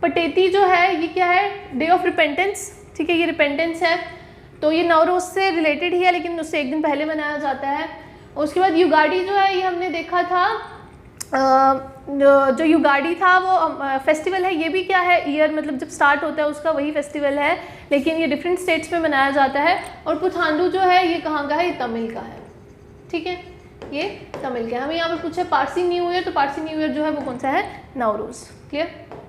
पटेती जो है ये क्या है? डे ऑफ रिपेंटेंस, ठीक है, ये रिपेंटेंस है, तो ये नवरोज़ से रिलेटेड ही है लेकिन उससे एक दिन पहले मनाया जाता है। और उसके बाद युगाड़ी जो है ये हमने देखा था, जो युगाड़ी था वो फेस्टिवल है, ये भी क्या है? ईयर मतलब जब स्टार्ट होता है उसका वही फेस्टिवल है, लेकिन ये डिफरेंट स्टेट्स में मनाया जाता है। और पुथांडू जो है ये कहाँ का है? ये तमिल का है, ठीक है, ये तमिल का है। हमें यहाँ पर पूछा पारसी न्यू ईयर, तो पारसी न्यू ईयर जो है वो कौन सा है? नवरोज़, क्लियर।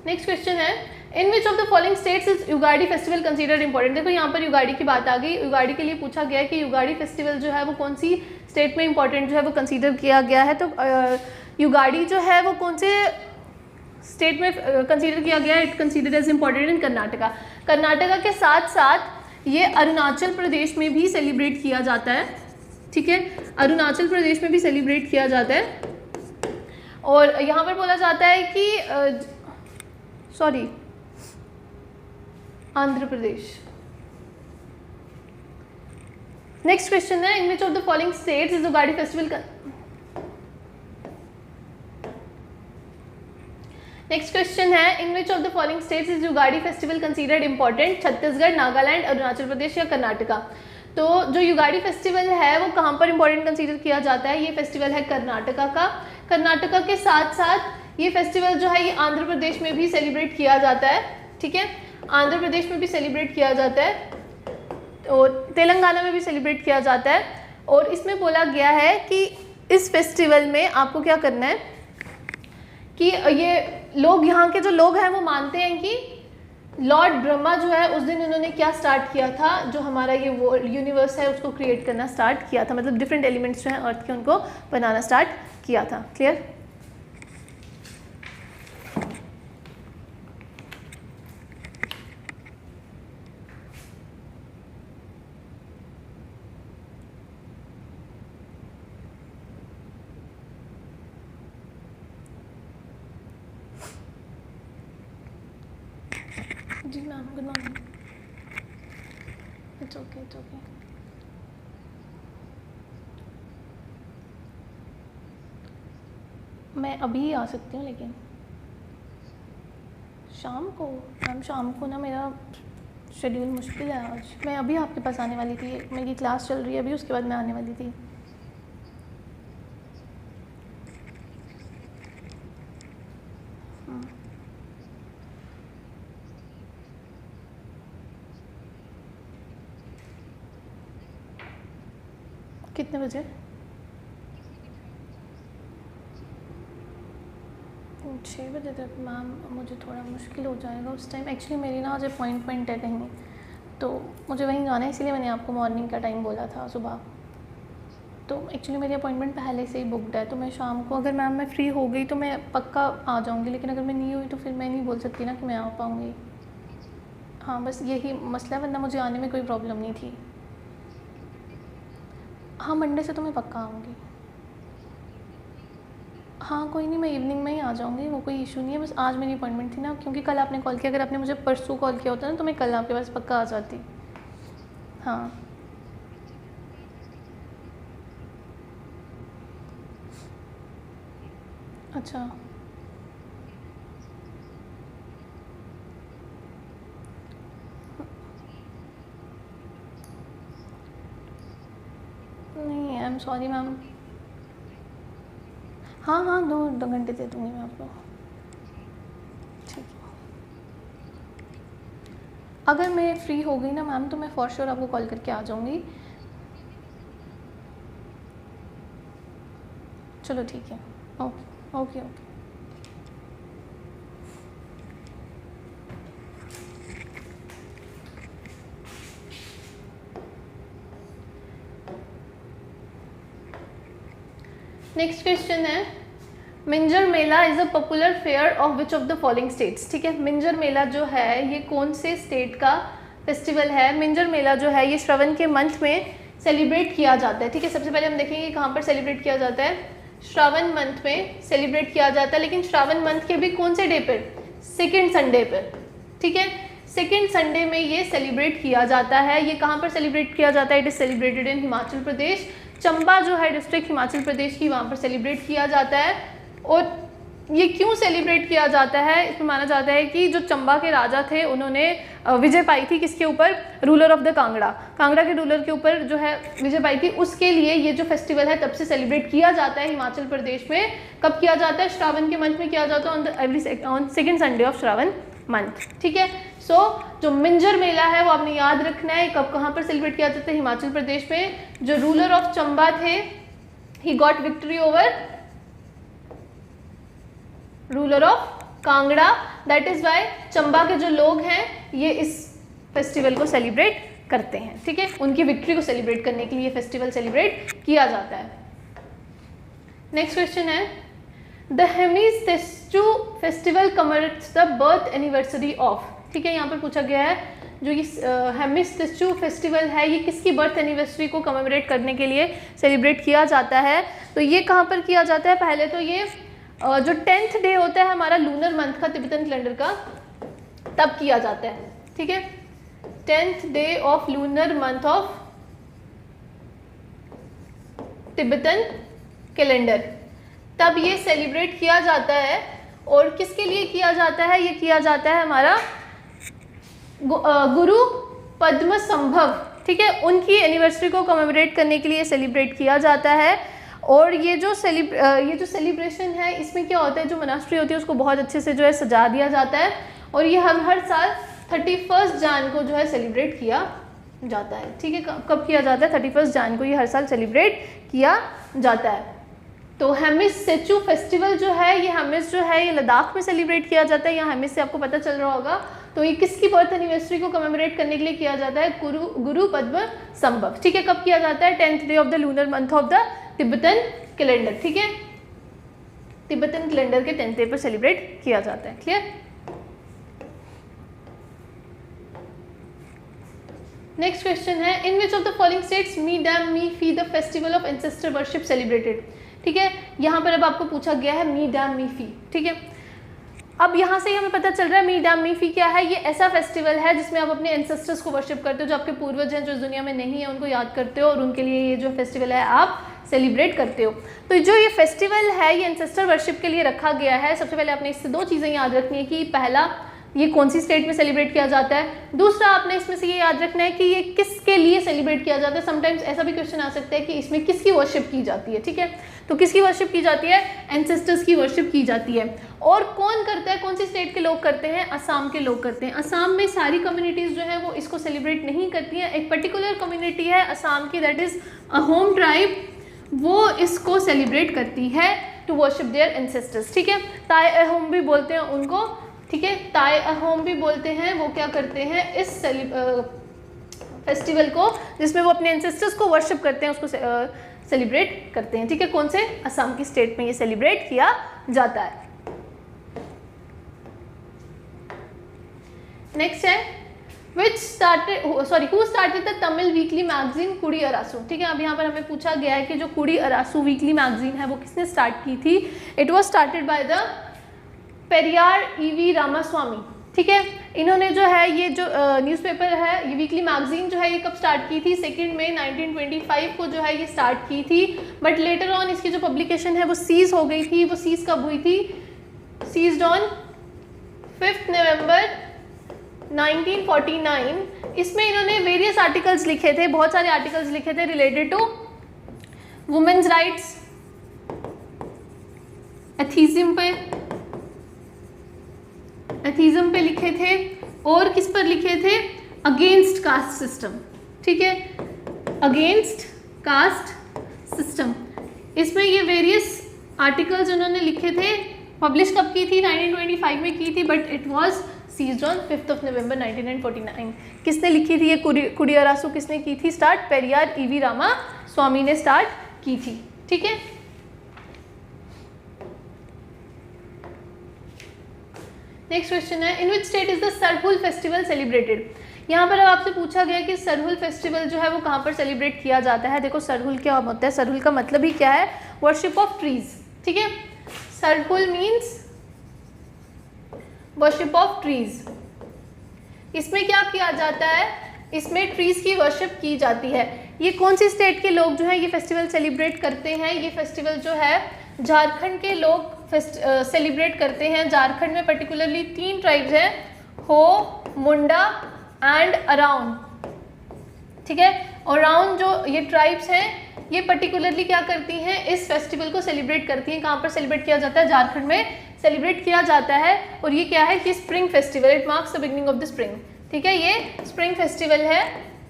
नेक्स्ट क्वेश्चन है, in which of the following states is Ugadi festival considered important? देखो यहाँ पर युगाड़ी की बात आ गई। युगाड़ी के लिए पूछा गया है कि युगाड़ी फेस्टिवल जो है वो कौन सी स्टेट में इंपॉर्टेंट जो है वो कंसीडर किया गया है। तो युगाड़ी जो है वो कौन से स्टेट में कंसीडर किया गया है? It considered as important in Karnataka. Karnataka के साथ साथ ये अरुणाचल प्रदेश में भी सेलिब्रेट किया जाता है, ठीक है, अरुणाचल प्रदेश में भी सेलिब्रेट किया जाता है। और यहाँ पर बोला जाता है कि आंध्र प्रदेश। नेक्स्ट क्वेश्चन है, in which of the following states is Ugadi festival next question है, in which of the following states is Ugadi festival considered important? Chhattisgarh, Nagaland, Arunachal Pradesh या कर्नाटका? तो जो युगाड़ी फेस्टिवल है वो कहाँ पर इंपॉर्टेंट कंसीडर किया जाता है? ये फेस्टिवल है कर्नाटका का। कर्नाटका के साथ साथ ये फेस्टिवल जो है ये आंध्र प्रदेश में भी सेलिब्रेट किया जाता है, ठीक है, आंध्र प्रदेश में भी सेलिब्रेट किया जाता है, और तेलंगाना में भी सेलिब्रेट किया जाता है। और इसमें बोला गया है कि इस फेस्टिवल में आपको क्या करना है कि ये लोग, यहाँ के जो लोग हैं वो मानते हैं कि लॉर्ड ब्रह्मा जो है उस दिन उन्होंने क्या स्टार्ट किया था? जो हमारा ये वो यूनिवर्स है उसको क्रिएट करना स्टार्ट किया था, मतलब डिफरेंट एलिमेंट्स जो हैं अर्थ के उनको बनाना स्टार्ट किया था, क्लियर। जी ma'am, good morning. It's okay, it's okay. मैं अभी आ सकती हूँ, लेकिन शाम को मैम, शाम को ना मेरा शेड्यूल मुश्किल है आज। मैं अभी आपके पास आने वाली थी, मेरी क्लास चल रही है अभी, उसके बाद मैं आने वाली थी। कितने बजे? 6 बजे तक मैम मुझे थोड़ा मुश्किल हो जाएगा उस टाइम। एक्चुअली मेरी ना आज अपॉइंटमेंट है कहीं, तो मुझे वहीं जाना है, इसीलिए मैंने आपको मॉर्निंग का टाइम बोला था सुबह। तो एक्चुअली मेरी अपॉइंटमेंट पहले से ही बुकड है, तो मैं शाम को अगर मैम मैं फ्री हो गई तो मैं पक्का आ जाऊँगी, लेकिन अगर मैं नहीं हुई तो फिर मैं नहीं बोल सकती ना कि मैं आ पाऊँगी। हाँ बस यही मसला है, वरना मुझे आने में कोई प्रॉब्लम नहीं थी। हाँ मंडे से तो मैं पक्का आऊँगी। हाँ कोई नहीं, मैं इवनिंग में ही आ जाऊँगी, वो कोई इशू नहीं है। बस आज मेरी अपॉइंटमेंट थी ना, क्योंकि कल आपने कॉल किया, अगर आपने मुझे परसों कॉल किया होता ना तो मैं कल आपके पास पक्का आ जाती। हाँ अच्छा नहीं, आई एम सॉरी मैम। हाँ हाँ 2 घंटे दे दूँगी मैं आपको। ठीक है, अगर मैं फ्री हो गई ना मैम तो मैं फॉर श्योर आपको कॉल करके आ जाऊँगी। चलो ठीक है, okay okay okay. Next question है, Minjar Mela is a popular fair of which of the following states. ठीक है, मिंजर मेला जो है ये कौन से स्टेट का फेस्टिवल है। मिंजर मेला जो है ये श्रावण के मंथ में सेलिब्रेट किया जाता है। ठीक है, सबसे पहले हम देखेंगे कहाँ पर सेलिब्रेट किया जाता है। श्रावण मंथ में सेलिब्रेट किया जाता है, लेकिन श्रावण मंथ के भी कौन से डे पर, सेकेंड संडे पर। ठीक है, सेकेंड संडे में ये सेलिब्रेट किया जाता है। ये कहाँ पर सेलिब्रेट किया जाता है, it is celebrated in Himachal Pradesh. Chamba जो है डिस्ट्रिक्ट हिमाचल प्रदेश की, वहाँ पर सेलिब्रेट किया जाता है। और ये क्यों सेलिब्रेट किया जाता है, इसमें माना जाता है कि जो चंबा के राजा थे उन्होंने विजय पाई थी किसके ऊपर, ruler of the Kangra, Kangra के रूलर के ऊपर जो है विजय पाई थी। उसके लिए ये जो फेस्टिवल है तब से सेलिब्रेट किया जाता है हिमाचल प्रदेश में। कब किया जाता है, श्रावण के मंथ में किया जाता है, on second Sunday off Shravan month. ठीक है, सो जो मिंजर मेला है वो आपने याद रखना है, कब कहाँ पर सेलिब्रेट किया जाता है, हिमाचल प्रदेश में। जो रूलर ऑफ चंबा थे, he got victory over ruler of Kangra, that is why Chamba के जो लोग हैं ये इस फेस्टिवल को सेलिब्रेट करते हैं। ठीक है, उनकी विक्ट्री को सेलिब्रेट करने के लिए फेस्टिवल सेलिब्रेट किया जाता है। नेक्स्ट क्वेश्चन है, the Hemis Tsechu festival commemorates the birth anniversary of. ठीक है, यहाँ पर पूछा गया है जो ये हेमिस तेस्चू फेस्टिवल है ये किसकी बर्थ एनिवर्सरी को कमेमोरेट करने के लिए सेलिब्रेट किया जाता है। तो ये कहाँ पर किया जाता है, पहले तो ये जो 10th डे होता है हमारा लूनर मंथ का, तिब्बतन कैलेंडर का, तब किया जाता है। ठीक है, 10th day of lunar month of Tibetan calendar, तब ये सेलिब्रेट किया जाता है। और किसके लिए किया जाता है, ये किया जाता है हमारा गुरु पद्म संभव। ठीक है, उनकी एनिवर्सरी को कमेमोरेट करने के लिए सेलिब्रेट किया जाता है। और ये जो सेलिब्रेशन है इसमें क्या होता है, जो मोनास्ट्री होती है उसको बहुत अच्छे से जो है सजा दिया जाता है। और ये हर साल 31 जन को जो है सेलिब्रेट किया जाता है। ठीक है, कब किया जाता है, 31 जन को ये हर साल सेलिब्रेट किया जाता है। तो हेमिस तेस्चू फेस्टिवल जो है ये हेमिस जो है ये लद्दाख में सेलिब्रेट किया जाता है। यहाँ हेमिस से आपको पता चल रहा होगा। तो ये किसकी बर्थ एनिवर्सरी को कमेमोरेट करने के लिए किया जाता है, गुरु पद्म संभव। ठीक है, कब किया जाता है, 10th day of the lunar month of the Tibetan calendar. ठीक है, तिब्बतन कैलेंडर के 10th डे पर सेलिब्रेट किया जाता है। क्लियर। नेक्स्ट क्वेश्चन है, in which of the following states Me Dam Me Phi the festival of ancestor worship celebrated. ठीक है, यहाँ पर अब आपको पूछा गया है मी डैम मी फी। ठीक है, अब यहाँ से हमें पता चल रहा है मी डैम मी फी क्या है। ये ऐसा फेस्टिवल है जिसमें आप अपने एंसेस्टर्स को वर्शिप करते हो, जो आपके पूर्वज हैं जो इस दुनिया में नहीं है उनको याद करते हो, और उनके लिए ये जो फेस्टिवल है आप सेलिब्रेट करते हो। तो जो ये फेस्टिवल है ये एंसेस्टर वर्शिप के लिए रखा गया है। सबसे पहले आपने इससे 2 चीज़ें याद रखनी है कि पहला ये कौन सी स्टेट में सेलिब्रेट किया जाता है, दूसरा आपने इसमें से ये याद रखना है कि ये किसके लिए सेलिब्रेट किया जाता है। समटाइम्स ऐसा भी क्वेश्चन आ सकता है कि इसमें किसकी वर्शिप की जाती है। ठीक है, तो किसकी वर्शिप की जाती है, एंसेस्टर्स की वर्शिप की जाती है। और कौन करता है, कौन सी स्टेट के लोग करते हैं, असम के लोग करते हैं। असम में सारी कम्युनिटीज़ जो है वो इसको सेलिब्रेट नहीं करती हैं। एक पर्टिकुलर कम्युनिटी है असम की, दैट इज़ अहोम ट्राइब, वो इसको सेलिब्रेट करती है। टू वर्शिप देयर एंसेस्टर्स, ठीक है। ताई अहोम भी बोलते हैं उनको, ठीक है, ताई अहोम भी बोलते हैं। वो क्या करते हैं इस फेस्टिवल को जिसमें वो अपने एंसेस्टर्स को वर्शिप करते हैं उसको सेलिब्रेट करते हैं, ठीक है। कौन से? असम की स्टेट में ये सेलिब्रेट किया जाता है। नेक्स्ट है who started the Tamil weekly magazine कुड़ी अरासू, ठीक है। अब यहाँ पर हमें पूछा गया है कि जो कुड़ी अरासू वीकली मैगजीन है वो किसने स्टार्ट की थी? It was started by the Periyar EV Ramaswamy, ठीक है। इन्होंने जो है ये जो न्यूज़पेपर है, ये वीकली मैगजीन जो है ये कब स्टार्ट की थी? 2 मई 1925 को जो है ये स्टार्ट की थी, बट लेटर ऑन इसकी जो पब्लिकेशन है वो सीज हो गई थी। वो सीज कब हुई थी? Seized on 5 November 1949। इसमें इन्होंने वेरियस आर्टिकल्स लिखे थे, बहुत सारे आर्टिकल्स लिखे थे related to women's rights, atheism पे लिखे थे, और किस पर लिखे थे? अगेंस्ट कास्ट सिस्टम, ठीक है, अगेंस्ट कास्ट सिस्टम। इसमें ये वेरियस आर्टिकल्स उन्होंने लिखे थे। पब्लिश कब की थी? 1925 में की थी, but it was seized on 5 November 1949। किसने लिखी थी ये कुड़ी अरासू? किसने की थी स्टार्ट? पेरियार ईवी रामा स्वामी ने स्टार्ट की थी, ठीक है। नेक्स्ट क्वेश्चन है in which state is the Sarhul festival celebrated? यहाँ पर अब आपसे पूछा गया कि सरहुल फेस्टिवल जो है वो कहाँ पर सेलिब्रेट किया जाता है। देखो सरहुल क्या होता है? सरहुल का मतलब ही क्या है? वर्शिप ऑफ ट्रीज, ठीक है। Sarhul means worship of trees. इसमें क्या किया जाता है? इसमें ट्रीज की वर्शिप की जाती है। ये कौन सी स्टेट के लोग जो है ये फेस्टिवल सेलिब्रेट करते हैं? ये फेस्टिवल जो है झारखंड के लोग सेलिब्रेट करते हैं। झारखंड में पर्टिकुलरली 3 ट्राइब्स हैं, हो, मुंडा एंड अराउन, ठीक है। अराउन जो ये ट्राइब्स हैं ये पर्टिकुलरली क्या करती हैं? इस फेस्टिवल को सेलिब्रेट करती हैं। कहाँ पर सेलिब्रेट किया जाता है? झारखंड में सेलिब्रेट किया जाता है। और ये क्या है कि spring festival, it marks the beginning of the spring, ठीक है। ये स्प्रिंग फेस्टिवल है,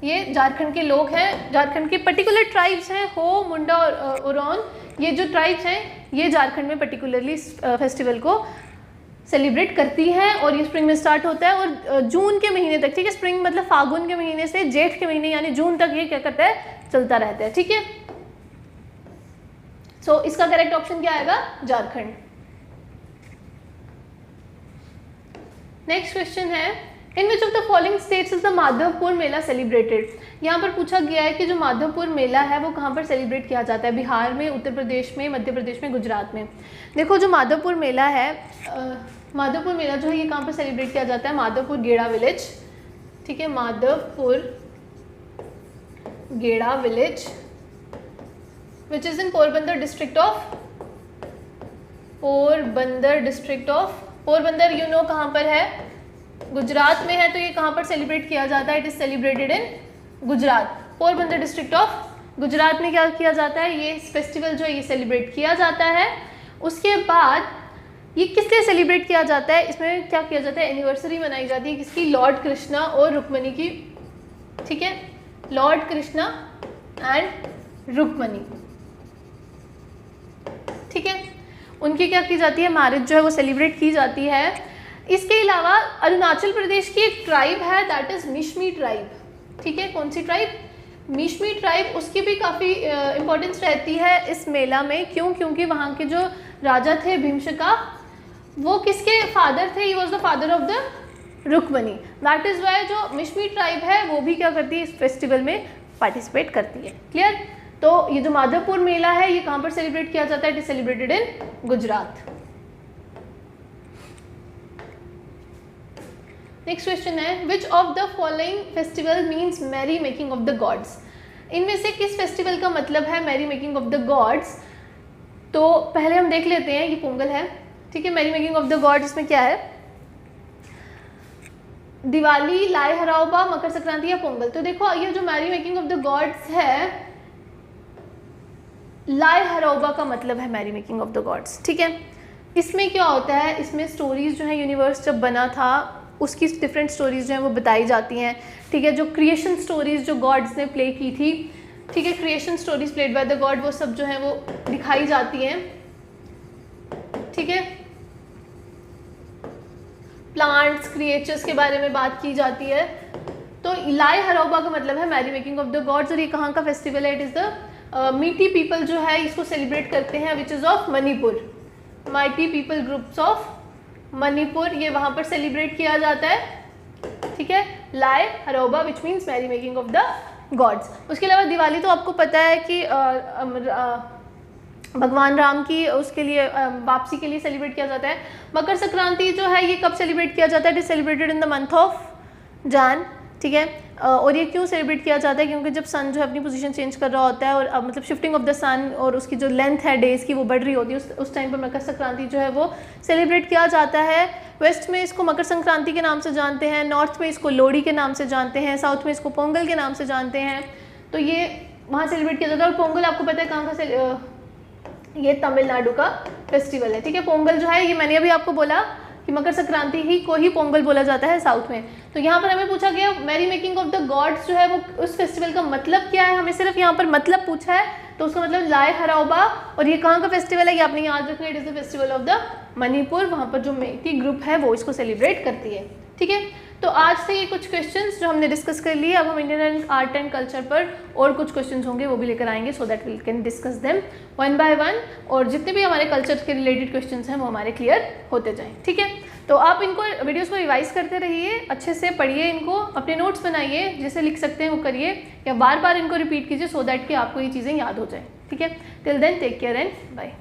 ये झारखंड के लोग हैं, झारखंड के पर्टिकुलर ट्राइब्स हैं, हो, मुंडा और अराउन, ये जो ट्राइब्स हैं ये झारखंड में पर्टिकुलरली फेस्टिवल को सेलिब्रेट करती हैं। और ये स्प्रिंग में स्टार्ट होता है और जून के महीने तक, ठीक है। स्प्रिंग मतलब फागुन के महीने से जेठ के महीने यानी जून तक ये क्या करता है? चलता रहता है, ठीक है। सो इसका करेक्ट ऑप्शन क्या आएगा? झारखंड। नेक्स्ट क्वेश्चन है in which of the following states is the Madhavpur Mela celebrated? यहाँ पर पूछा गया है कि जो माधवपुर मेला है वो कहाँ पर सेलिब्रेट किया जाता है? बिहार में, उत्तर प्रदेश में, मध्य प्रदेश में, गुजरात में। देखो जो माधवपुर मेला है, माधवपुर मेला जो है ये कहाँ पर सेलिब्रेट किया जाता है? माधवपुर गेड़ा विलेज, ठीक है। माधवपुर गेड़ा village which is in Porbandar district of Porbandar, you know कहाँ पर है? गुजरात में है। तो ये कहाँ पर सेलिब्रेट किया जाता है? It is celebrated in Gujarat. Porbandar district of Gujarat में क्या किया जाता है? ये फेस्टिवल जो है ये सेलिब्रेट किया जाता है। उसके बाद ये किस लिए सेलिब्रेट किया जाता है? इसमें क्या किया जाता है? एनिवर्सरी मनाई जाती है किसकी? लॉर्ड कृष्णा और रुक्मणी की, ठीक है। लॉर्ड कृष्णा एंड रुक्मणी, ठीक है। उनकी क्या की जाती है? मैरिज जो है वो सेलिब्रेट की जाती है। इसके अलावा अरुणाचल प्रदेश की एक ट्राइब है दैट इज मिशमी ट्राइब, ठीक है। कौन सी ट्राइब? मिशमी ट्राइब। उसकी भी काफ़ी इंपॉर्टेंस रहती है इस मेला में। क्यों? क्योंकि वहाँ के जो राजा थे भीमशिका, वो किसके फादर थे? He was the father of the Rukmini. That is why जो मिशमी ट्राइब है वो भी क्या करती है? इस फेस्टिवल में पार्टिसिपेट करती है। क्लियर? तो ये जो माधवपुर मेला है ये कहाँ पर सेलिब्रेट किया जाता है? It is celebrated in Gujarat. Next question है which of the following festival means Mary making of the gods? इनमें से किस फेस्टिवल का मतलब है Mary making of the gods? तो पहले हम देख लेते हैं, ये पोंगल है, ठीक है। Mary making of the gods इसमें क्या है? दिवाली, लाई हराओबा, मकर संक्रांति या पोंगल। तो देखो ये जो merry making of the gods है, लाई हराओबा का मतलब है Mary making of the gods, ठीक है। इसमें क्या होता है? इसमें स्टोरीज जो है यूनिवर्स जब बना था उसकी डिफरेंट स्टोरीज जो हैं वो बताई जाती हैं, ठीक है। जो क्रिएशन स्टोरीज जो गॉड्स ने प्ले की थी, ठीक है, creation stories played by the God, वो सब जो है वो दिखाई जाती हैं। ठीक है। प्लांट्स, क्रिएचर्स के बारे में बात की जाती है। तो लाई हराओबा का मतलब है Mary making of the gods, और ये कहाँ का फेस्टिवल है? It is the Meitei people जो है इसको सेलिब्रेट करते हैं, which is of Manipur. Meitei people groups of Manipur, ये वहाँ पर सेलिब्रेट किया जाता है, ठीक है। Lai Haraoba which means Mary making of the gods. उसके अलावा दिवाली तो आपको पता है कि भगवान राम की उसके लिए वापसी के लिए सेलिब्रेट किया जाता है। मकर संक्रांति जो है ये कब सेलिब्रेट किया जाता है? It is celebrated in the month of जान, ठीक है। और ये क्यों सेलिब्रेट किया जाता है? क्योंकि जब सन जो है अपनी पोजीशन चेंज कर रहा होता है और मतलब शिफ्टिंग ऑफ द सन और उसकी जो लेंथ है डेज की वो बढ़ रही होती है, उस टाइम पर मकर संक्रांति जो है वो सेलिब्रेट किया जाता है। वेस्ट में इसको मकर संक्रांति के नाम से जानते हैं, नॉर्थ में इसको लोहड़ी के नाम से जानते हैं, साउथ में इसको पोंगल के नाम से जानते हैं। तो ये वहाँ सेलिब्रेट किया जाता है। और पोंगल आपको पता है कहाँ का? ये तमिलनाडु का फेस्टिवल है, ठीक है। पोंगल जो है ये मैंने अभी आपको बोला कि मकर संक्रांति ही को ही पोंगल बोला जाता है साउथ में। तो यहाँ पर हमें पूछा गया merry making of the gods जो है वो उस फेस्टिवल का मतलब क्या है, हमें सिर्फ यहाँ पर मतलब पूछा है, तो उसका मतलब लाई हराओबा। और ये कहाँ का फेस्टिवल है ये आपने याद रखना, it is the festival of the Manipur. वहाँ पर जो मेटी ग्रुप है वो इसको सेलिब्रेट करती है, ठीक है। तो आज से ये कुछ क्वेश्चंस जो हमने डिस्कस कर लिए, अब हम इंडियन आर्ट एंड कल्चर पर और कुछ क्वेश्चंस होंगे वो भी लेकर आएंगे, so that we can discuss them one by one, और जितने भी हमारे कल्चर के रिलेटेड क्वेश्चंस हैं वो हमारे क्लियर होते जाएं, ठीक है। तो आप इनको वीडियोस को रिवाइज करते रहिए, अच्छे से पढ़िए, इनको अपने नोट्स बनाइए, जैसे लिख सकते हैं वो करिए, या बार बार इनको रिपीट कीजिए सो दैट कि आपको ये चीज़ें याद हो जाए, ठीक है। Till then take care and bye.